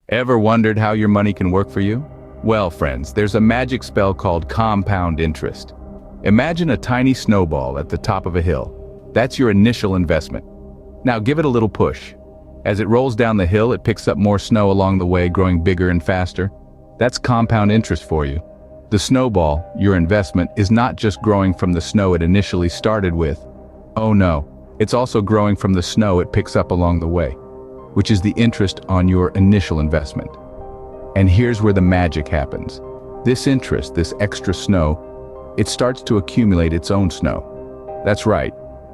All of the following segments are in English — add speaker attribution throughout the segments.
Speaker 1: Ever wondered how your money can work for you? Well, friends, there's a magic spell called compound interest. Imagine a tiny snowball at the top of a hill. That's your initial investment. Now give it a little push. As it rolls down the hill, it picks up more snow along the way, growing bigger and faster. That's compound interest for you. The snowball, your investment, is not just growing from the snow it initially started with. Oh no, it's also growing from the snow it picks up along the way, which is the interest on your initial investment. And here's where the magic happens. This interest, this extra snow, it starts to accumulate its own snow. That's right,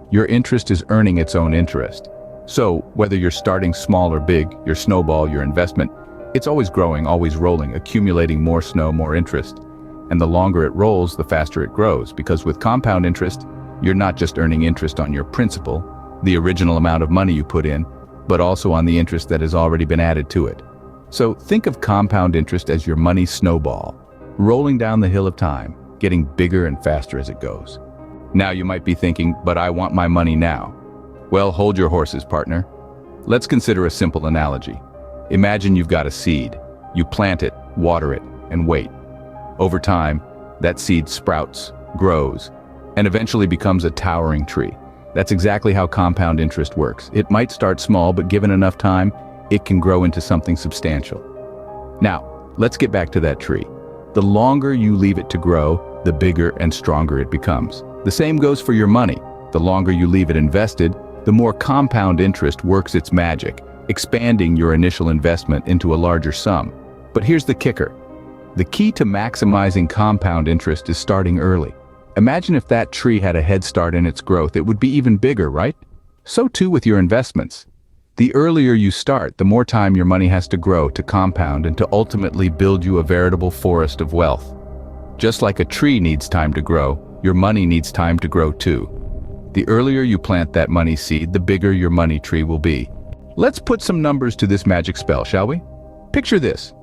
Speaker 1: your interest is earning its own interest. So, whether you're starting small or big, your snowball, your investment, it's always growing, always rolling, accumulating more snow, more interest. And the longer it rolls, the faster it grows, because with compound interest, you're not just earning interest on your principal, the original amount of money you put in, but also on the interest that has already been added to it. So think of compound interest as your money snowball, rolling down the hill of time, getting bigger and faster as it goes. Now you might be thinking, but I want my money now. Well, hold your horses, partner. Let's consider a simple analogy. Imagine you've got a seed. You plant it, water it, and wait. Over time, that seed sprouts, grows, and eventually becomes a towering tree. That's exactly how compound interest works. It might start small, but given enough time, it can grow into something substantial. Now, let's get back to that tree. The longer you leave it to grow, the bigger and stronger it becomes. The same goes for your money. The longer you leave it invested, the more compound interest works its magic, expanding your initial investment into a larger sum. But here's the kicker. The key to maximizing compound interest is starting early. Imagine if that tree had a head start in its growth, it would be even bigger, right? So too with your investments. The earlier you start, the more time your money has to grow to compound and to ultimately build you a veritable forest of wealth. Just like a tree needs time to grow, your money needs time to grow too. The earlier you plant that money seed, the bigger your money tree will be. Let's put some numbers to this magic spell, shall we? Picture this.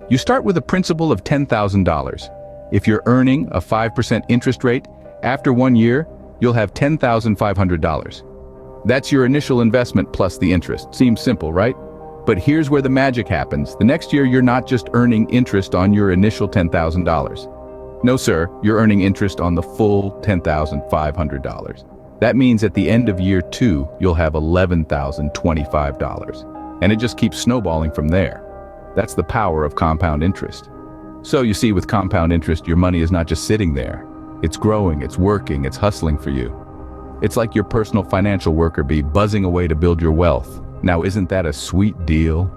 Speaker 1: You start with a principal of $10,000. If you're earning a 5% interest rate, after 1 year, you'll have $10,500. That's your initial investment plus the interest. Seems simple, right? But here's where the magic happens. The next year, you're not just earning interest on your initial $10,000. No, sir, you're earning interest on the full $10,500. That means at the end of year 2, you'll have $11,025. And it just keeps snowballing from there. That's the power of compound interest. So you see, with compound interest, your money is not just sitting there. It's growing, it's working, it's hustling for you. It's like your personal financial worker bee buzzing away to build your wealth. Now, isn't that a sweet deal?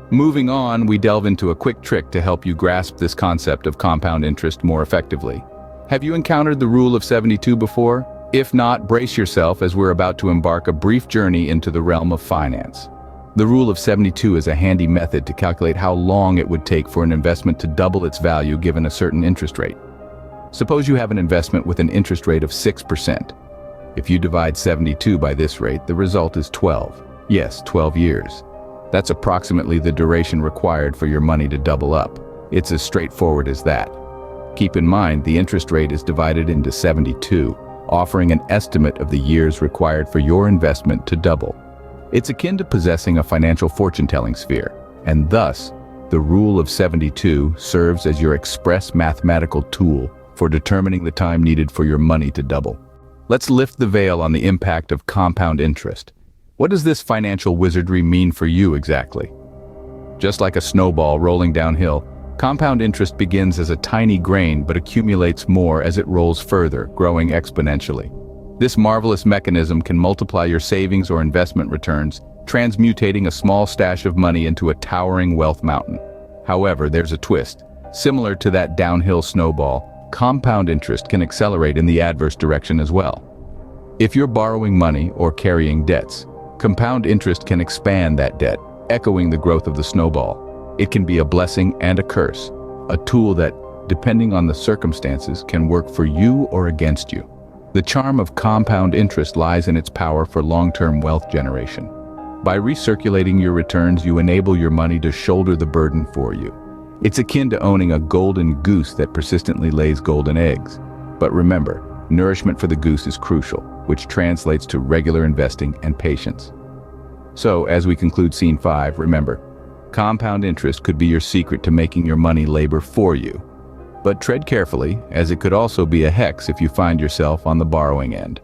Speaker 1: Moving on, we delve into a quick trick to help you grasp this concept of compound interest more effectively. Have you encountered the rule of 72 before? If not, brace yourself as we're about to embark a brief journey into the realm of finance. The rule of 72 is a handy method to calculate how long it would take for an investment to double its value given a certain interest rate. Suppose you have an investment with an interest rate of 6%. If you divide 72 by this rate, the result is 12. Yes, 12 years. That's approximately the duration required for your money to double up. It's as straightforward as that. Keep in mind, the interest rate is divided into 72, offering an estimate of the years required for your investment to double. It's akin to possessing a financial fortune-telling sphere, and thus, the rule of 72 serves as your express mathematical tool for determining the time needed for your money to double. Let's lift the veil on the impact of compound interest. What does this financial wizardry mean for you exactly? Just like a snowball rolling downhill, compound interest begins as a tiny grain but accumulates more as it rolls further, growing exponentially. This marvelous mechanism can multiply your savings or investment returns, transmutating a small stash of money into a towering wealth mountain. However, there's a twist. Similar to that downhill snowball, compound interest can accelerate in the adverse direction as well. If you're borrowing money or carrying debts, compound interest can expand that debt, echoing the growth of the snowball. It can be a blessing and a curse, a tool that, depending on the circumstances, can work for you or against you. The charm of compound interest lies in its power for long-term wealth generation. By recirculating your returns, you enable your money to shoulder the burden for you. It's akin to owning a golden goose that persistently lays golden eggs. But remember, nourishment for the goose is crucial, which translates to regular investing and patience. So, as we conclude Scene 5, remember, Compound interest could be your secret to making your money labor for you. But tread carefully, as it could also be a hex if you find yourself on the borrowing end.